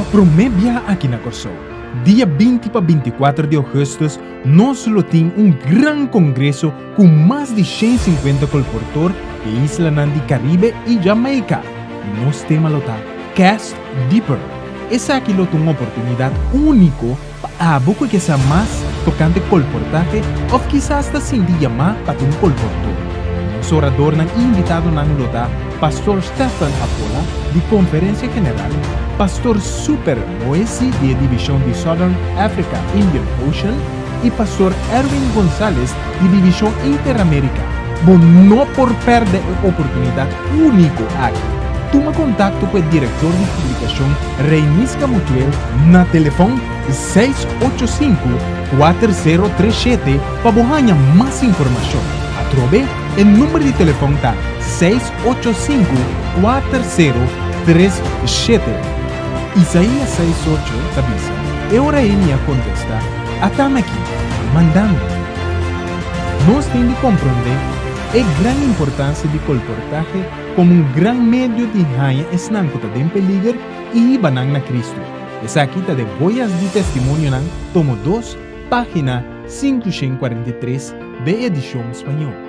Promebia aqui na Corsou. Dia 20 para 24 de agosto, nós temos um grande congresso com mais de 150 colportores de Isla Nandi, Caribe e Jamaica. Nós temos lá Cast Deeper. Essa aqui é uma oportunidade única para a que seja mais tocante colportaje ou quizás hasta sem chamar para um colportor. Nosso orador invitado na luta, Pastor Stefan Apola, de Conferência General, Pastor Super Moesi, de Divisão de Southern Africa Indian Ocean, e Pastor Erwin González, de Divisão Interamérica. Bom, não por perder a oportunidade única aqui. Toma contato com o diretor de publicação Reinisca Mutuel na telefone 685-4037 para ganhar mais informação. Atrove, o número de telefone está 685-4037. Isaías 6:8 avisa. É hora de contestar. Atama aqui, mandando. Nós temos de compreender a grande importância de colportaje como um grande meio de ganhar esnancota de peligro e banang na Cristo. Essa aqui está de boias de testemunho, tomo 2, página 543 de edição espanhol.